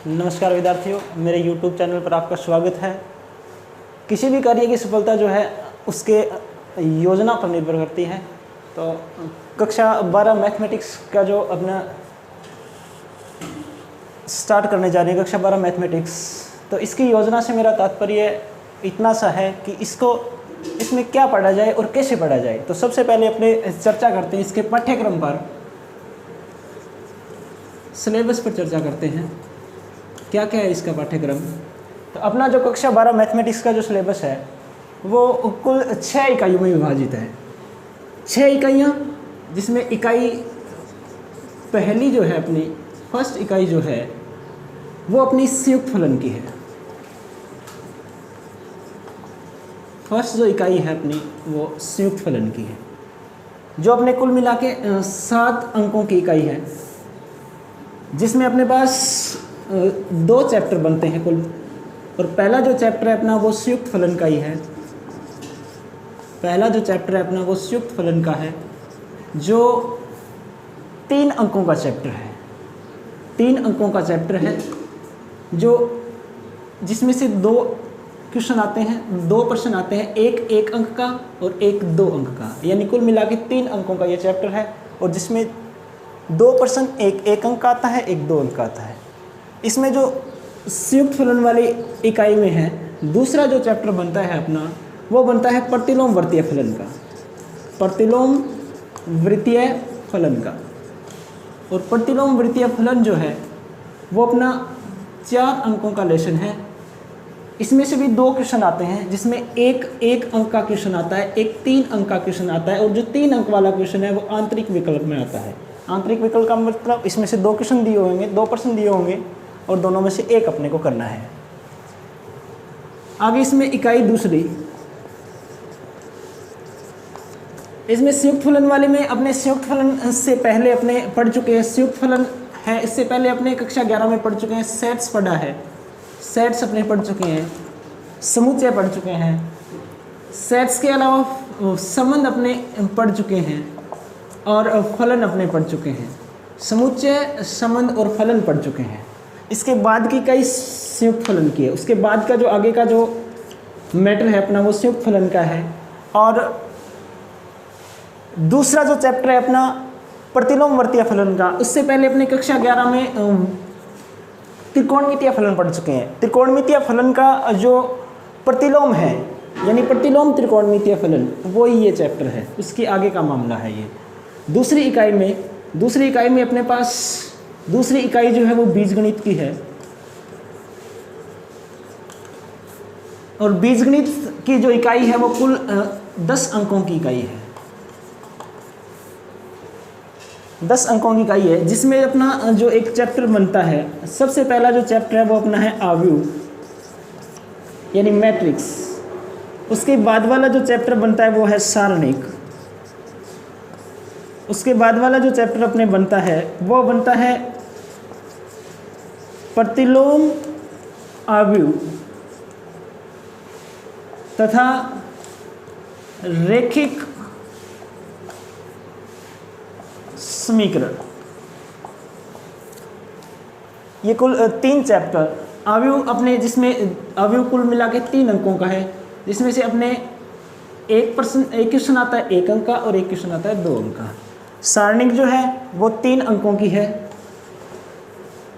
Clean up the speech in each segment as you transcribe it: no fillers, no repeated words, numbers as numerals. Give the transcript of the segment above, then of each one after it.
नमस्कार विद्यार्थियों, मेरे YouTube चैनल पर आपका स्वागत है। किसी भी कार्य की सफलता जो है उसके योजना पर निर्भर करती है। तो कक्षा 12 मैथमेटिक्स का जो अपना स्टार्ट करने जा रही है, कक्षा 12 मैथमेटिक्स, तो इसकी योजना से मेरा तात्पर्य इतना सा है कि इसमें क्या पढ़ा जाए और कैसे पढ़ा जाए। तो सबसे पहले अपने चर्चा करते हैं इसके पाठ्यक्रम पर, सिलेबस पर चर्चा करते हैं क्या क्या है इसका पाठ्यक्रम। तो अपना जो कक्षा 12 मैथमेटिक्स का जो सिलेबस है वो कुल 6 इकाइयों में विभाजित है। 6 इकाइयाँ, जिसमें इकाई पहली जो है, अपनी फर्स्ट इकाई जो है वो अपनी संयुक्त फलन की है। फर्स्ट जो इकाई है अपनी वो संयुक्त फलन की है, जो अपने कुल मिला के 7 अंकों की इकाई है, जिसमें अपने पास 2 चैप्टर बनते हैं कुल। और पहला जो चैप्टर है अपना वो संयुक्त फलन का ही है। पहला जो चैप्टर है अपना वो संयुक्त फलन का है, जो 3 अंकों का चैप्टर है। 3 अंकों का चैप्टर है जिसमें से 2 क्वेश्चन आते हैं, 2 प्रश्न आते हैं, एक 1 अंक का और एक 2 अंक का, यानी कुल मिला के 3 अंकों का ये चैप्टर है। और जिसमें 2 प्रश्न, एक 1 अंक का आता है, एक 2 अंक का आता है। इसमें जो संयुक्त फलन वाली इकाई में है, दूसरा जो चैप्टर बनता है अपना वो बनता है प्रतिलोम वृत्तीय फलन का। प्रतिलोम वृत्तीय फलन का। और प्रतिलोम वृत्तीय फलन जो है वो अपना 4 अंकों का लेसन है। इसमें से भी 2 क्वेश्चन आते हैं, जिसमें एक 1 अंक का क्वेश्चन आता है, एक 3 अंक का क्वेश्चन आता है। और जो 3 अंक वाला क्वेश्चन है वो आंतरिक विकल्प में आता है। आंतरिक विकल्प का मतलब इसमें से 2 क्वेश्चन दिए होंगे, 2 प्रश्न दिए होंगे और दोनों में से एक अपने को करना है। आगे इसमें इकाई दूसरी, इसमें संयुक्त फलन वाले में अपने संयुक्त फलन से पहले अपने पढ़ चुके हैं। संयुक्त फलन है, इससे पहले अपने कक्षा 11 में पढ़ चुके हैं। सेट्स पढ़ा है, सेट्स अपने पढ़ चुके हैं। समुच्चय पढ़ चुके हैं। सेट्स के अलावा संबंध अपने पढ़ चुके हैं और फलन अपने पढ़ चुके हैं। समुच्चय, संबंध और फलन पढ़ चुके हैं। इसके बाद की कई संयुक्त फलन की है। उसके बाद का जो आगे का जो मैटर है अपना वो संयुक्त फलन का है। और दूसरा जो चैप्टर है अपना प्रतिलोम वृत्तीय फलन का, उससे पहले अपने कक्षा 11 में त्रिकोणमितीय फलन पढ़ चुके हैं। त्रिकोणमितीय फलन का जो प्रतिलोम है, यानी प्रतिलोम त्रिकोणमितीय फलन, वो ही ये चैप्टर है। उसके आगे का मामला है ये। दूसरी इकाई में अपने पास दूसरी इकाई जो है वो बीजगणित की है। और बीजगणित की जो इकाई है वो कुल 10 अंकों की इकाई है। 10 अंकों की इकाई है, जिसमें अपना जो एक चैप्टर बनता है, सबसे पहला जो चैप्टर है वो अपना है आव्यूह, यानी मैट्रिक्स। उसके बाद वाला जो चैप्टर बनता है वो है सारणिक। उसके बाद वाला जो चैप्टर अपने बनता है वो बनता है प्रतिलोम आव्यूह तथा रैखिक समीकरण। ये कुल 3 चैप्टर आव्यूह अपने, जिसमें आव्यूह कुल मिला के 3 अंकों का है, जिसमें से अपने एक क्वेश्चन आता है 1 अंक का और एक क्वेश्चन आता है 2 अंक का। सारणिक जो है वो 3 अंकों की है,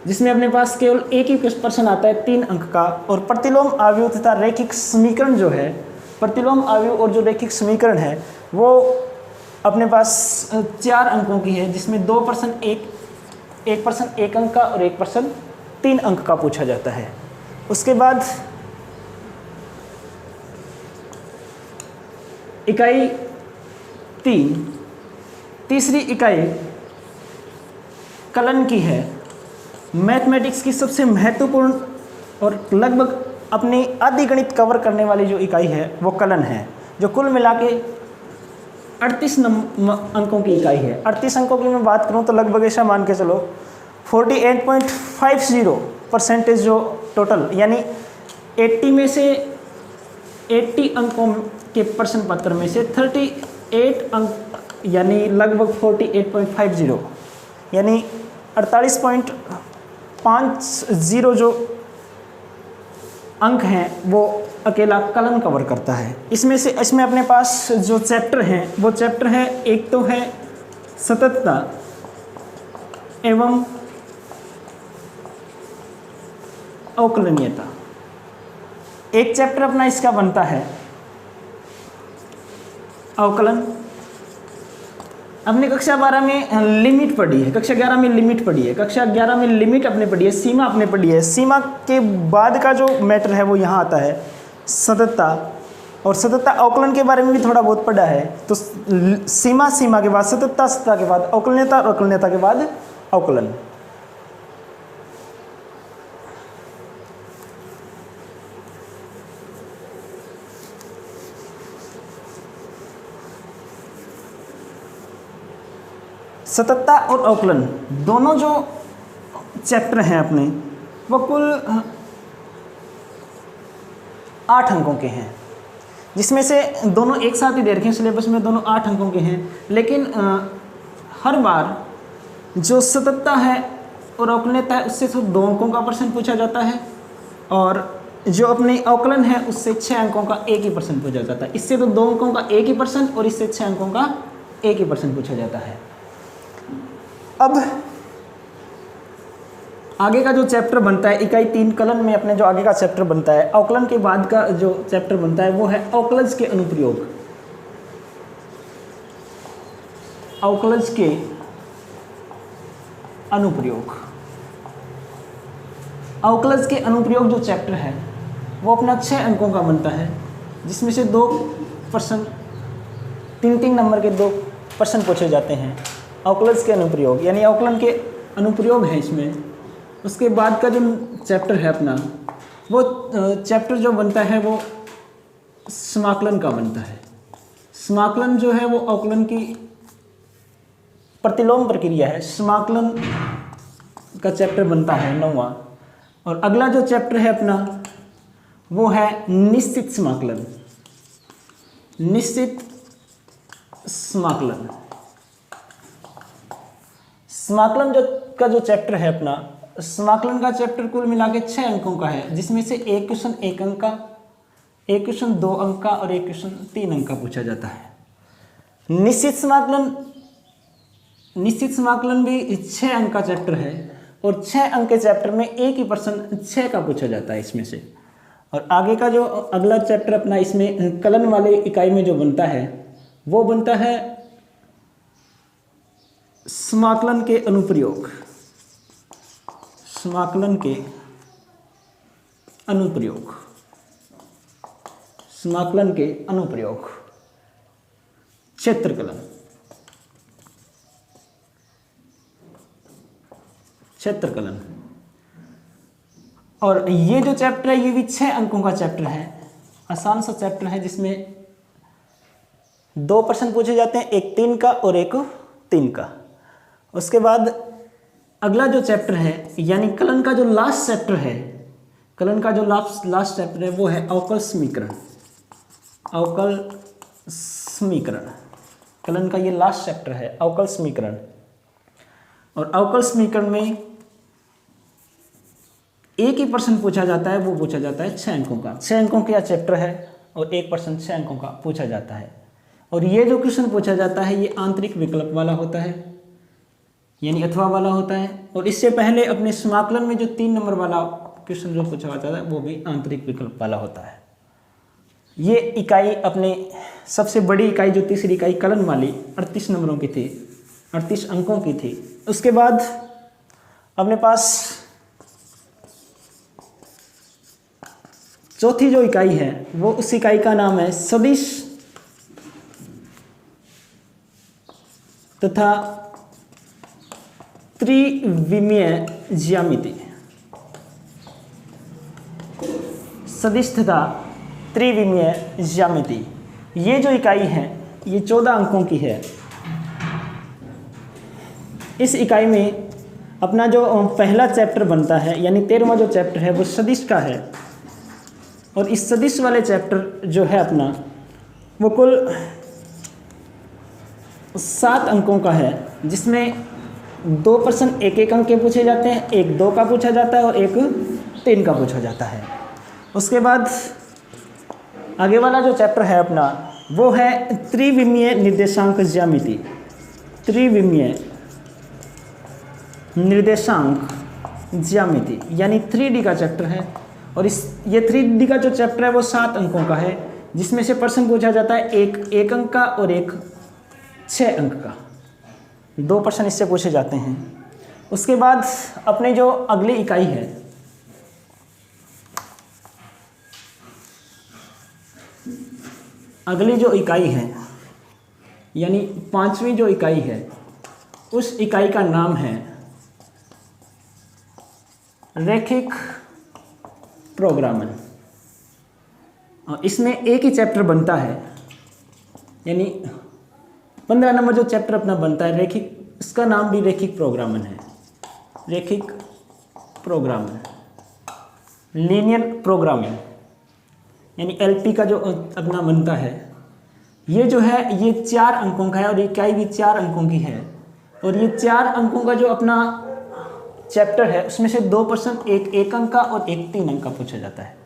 जिसमें अपने पास केवल एक ही प्रश्न आता है 3 अंक का। और प्रतिलोम आव्यूह तथा रैखिक समीकरण जो है, प्रतिलोम आव्यूह और जो रैखिक समीकरण है वो अपने पास 4 अंकों की है, जिसमें 2 प्रश्न, एक प्रश्न 1 अंक का और एक प्रश्न 3 अंक का पूछा जाता है। उसके बाद इकाई 3, तीसरी इकाई कलन की है। मैथमेटिक्स की सबसे महत्वपूर्ण और लगभग अपनी आधी गणित कवर करने वाली जो इकाई है वो कलन है, जो कुल मिला के 38 अंकों की इकाई है। 38 अंकों की मैं बात करूं तो लगभग ऐसा मान के चलो 48.50% जो टोटल, यानी 80 में से 80 अंकों के प्रश्न पत्र में से 38 अंक, यानी लगभग 48.50, यानी 5 जीरो जो अंक हैं वो अकेला कलन कवर करता है। इसमें अपने पास जो चैप्टर हैं वो चैप्टर है, एक तो है सततता एवं अवकलनीयता। एक चैप्टर अपना इसका बनता है अवकलन। अपने कक्षा 12 में लिमिट पढ़ी है, कक्षा 11 में लिमिट पढ़ी है, कक्षा 11 में लिमिट अपने पढ़ी है, सीमा अपने पढ़ी है। सीमा के बाद का जो मैटर है वो यहाँ आता है सततता, और सततता अवकलन के बारे में भी थोड़ा बहुत पढ़ा है। तो सीमा के बाद सततता, सततता के बाद अवकलनीयता और अवकलनीयता के बाद अवकलन। सततता और अवकलन दोनों जो चैप्टर हैं अपने वो कुल 8 अंकों के हैं, जिसमें से दोनों एक साथ ही दे रखे हैं सिलेबस में, दोनों 8 अंकों के हैं। लेकिन हर बार जो सततता है और अवकलनीयता है उससे सिर्फ 2 अंकों का प्रश्न पूछा जाता है, और जो अपने अवकलन है उससे 6 अंकों का एक ही प्रश्न पूछा जाता है। इससे तो 2 अंकों का एक ही प्रश्न और इससे 6 अंकों का एक ही प्रश्न पूछा जाता है। अब आगे का जो चैप्टर बनता है इकाई 3 कलन में, अपने जो आगे का चैप्टर बनता है अवकलन के बाद का जो चैप्टर बनता है वो है अवकलज के अनुप्रयोग। अवकलज के अनुप्रयोग, अवकलज के अनुप्रयोग जो चैप्टर है वो अपना 6 अंकों का बनता है, जिसमें से 2 प्रश्न 3-3 नंबर के 2 प्रश्न पूछे जाते हैं। अवकलज के अनुप्रयोग यानी अवकलन के अनुप्रयोग हैं इसमें। उसके बाद का जो चैप्टर है अपना वो चैप्टर जो बनता है वो समाकलन का बनता है। समाकलन जो है वो अवकलन की प्रतिलोम प्रक्रिया है। समाकलन का चैप्टर बनता है 9वां। और अगला जो चैप्टर है अपना वो है निश्चित समाकलन। निश्चित समाकलन, समाकलन का जो चैप्टर है अपना, समाकलन का चैप्टर कुल मिला के 6 अंकों का है, जिसमें से एक क्वेश्चन 1 अंक का, एक क्वेश्चन 2 अंक का और एक क्वेश्चन 3 अंक का पूछा जाता है। निश्चित समाकलन भी 6 अंक का चैप्टर है, और 6 अंक के चैप्टर में एक ही प्रश्न 6 का पूछा जाता है इसमें से। और आगे का जो अगला चैप्टर अपना इसमें कलन वाले इकाई में जो बनता है वो बनता है समाकलन के अनुप्रयोग। समाकलन के अनुप्रयोग, समाकलन के अनुप्रयोग, क्षेत्रकलन, क्षेत्रकलन। और ये जो चैप्टर है ये भी 6 अंकों का चैप्टर है। आसान सा चैप्टर है जिसमें 2 प्रश्न पूछे जाते हैं, एक 3 का और एक 3 का। उसके बाद अगला जो चैप्टर है यानी कलन का जो लास्ट चैप्टर है, कलन का जो लास्ट चैप्टर है वो है अवकल समीकरण। अवकल समीकरण, कलन का ये लास्ट चैप्टर है अवकल समीकरण। और अवकल समीकरण में एक ही प्रश्न पूछा जाता है, वो पूछा जाता है 6 अंकों का। 6 अंकों का चैप्टर है और एक प्रश्न 6 अंकों का पूछा जाता है। और ये जो क्वेश्चन पूछा जाता है ये आंतरिक विकल्प वाला होता है, यानी अथवा वाला होता है। और इससे पहले अपने समाकलन में जो 3 नंबर वाला क्वेश्चन जो पूछा जाता है वो भी आंतरिक विकल्प वाला होता है। ये इकाई अपने सबसे बड़ी इकाई जो तीसरी इकाई कलन वाली 38 नंबरों की थी, 38 अंकों की थी। उसके बाद अपने पास चौथी जो इकाई है वो उस इकाई का नाम है सदिश तथा त्रिविमीय ज्यामिति। सदिश तथा त्रिविमीय ज्यामिति, ये जो इकाई है ये 14 अंकों की है। इस इकाई में अपना जो पहला चैप्टर बनता है यानी 13वां जो चैप्टर है वो सदिश का है। और इस सदिश वाले चैप्टर जो है अपना वो कुल 7 अंकों का है, जिसमें 2% एक एक अंक के पूछे जाते हैं, एक 2 का पूछा जाता है और एक 3 का पूछा जाता है। उसके बाद आगे वाला जो चैप्टर है अपना वो है त्रिविमीय निर्देशांक ज्यामिति। त्रिविमीय निर्देशांक ज्यामिति यानी 3D का चैप्टर है। और ये 3D का जो चैप्टर है वो 7 अंकों का है, जिसमें से प्रश्न पूछा जाता है एक अंक का और एक 6 अंक का। 2 प्रश्न इससे पूछे जाते हैं। उसके बाद अपनी जो अगली इकाई है, अगली जो इकाई है यानी 5वीं जो इकाई है, उस इकाई का नाम है रैखिक प्रोग्रामन। और इसमें एक ही चैप्टर बनता है, यानी 15 नंबर जो चैप्टर अपना बनता है रैखिक, इसका नाम भी रैखिक प्रोग्रामन है। रैखिक प्रोग्रामन, लीनियर प्रोग्रामिंग यानी LP का जो अपना बनता है, ये जो है ये 4 अंकों का है और इकाई भी 4 अंकों की है। और ये 4 अंकों का जो अपना चैप्टर है उसमें से 2% एक अंक का और एक 3 अंक का पूछा जाता है।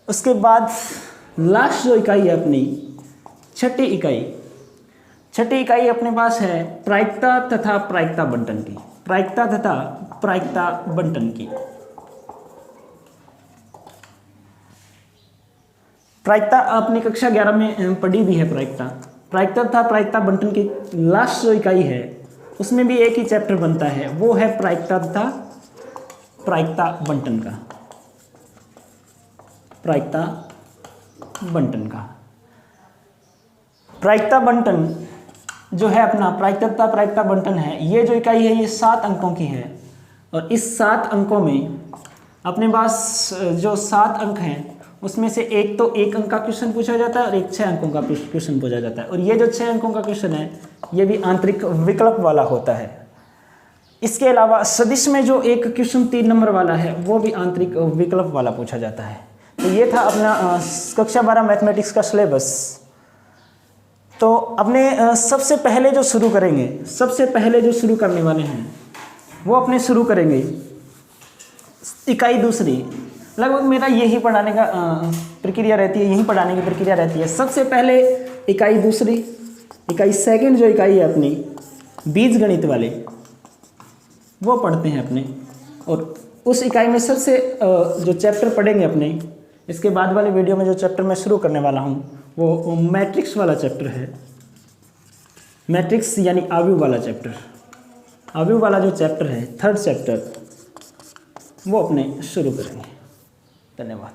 उसके बाद लास्ट जो इकाई है अपनी छठी इकाई अपने पास है प्रायिकता तथा प्रायिकता बंटन की। प्रायिकता तथा प्रायिकता बंटन की। प्रायिकता आपने कक्षा 11 में पढ़ी भी है। प्रायिकता तथा प्रायिकता बंटन की लास्ट जो इकाई है उसमें भी एक ही चैप्टर बनता है, वो है प्रायिकता तथा प्रायिकता बंटन का। प्रायिकता बंटन का प्रायिकता बंटन जो है अपना प्रायिकता तथा प्रायिकता बंटन है, ये जो इकाई है ये 7 अंकों की है। और इस 7 अंकों में अपने पास जो 7 अंक हैं उसमें से एक तो 1 अंक का क्वेश्चन पूछा जाता है और एक 6 अंकों का क्वेश्चन पूछा जाता है। और ये जो 6 अंकों का क्वेश्चन है ये भी आंतरिक विकल्प वाला होता है। इसके अलावा सदिश में जो एक क्वेश्चन 3 नंबर वाला है वो भी आंतरिक विकल्प वाला पूछा जाता है। तो ये था अपना कक्षा 12 मैथमेटिक्स का सिलेबस। तो अपने सबसे पहले जो शुरू करने वाले हैं वो अपने शुरू करेंगे इकाई दूसरी। लगभग मेरा यही पढ़ाने का प्रक्रिया रहती है, यही पढ़ाने की प्रक्रिया रहती है। सबसे पहले इकाई दूसरी, इकाई सेकंड जो इकाई है अपनी बीज गणित वाले वो पढ़ते हैं अपने। और उस इकाई में सबसे जो चैप्टर पढ़ेंगे अपने, इसके बाद वाले वीडियो में जो चैप्टर मैं शुरू करने वाला हूँ वो मैट्रिक्स वाला चैप्टर है। मैट्रिक्स यानी आव्यूह वाला चैप्टर, आव्यूह वाला जो चैप्टर है 3rd चैप्टर वो अपने शुरू करेंगे। धन्यवाद।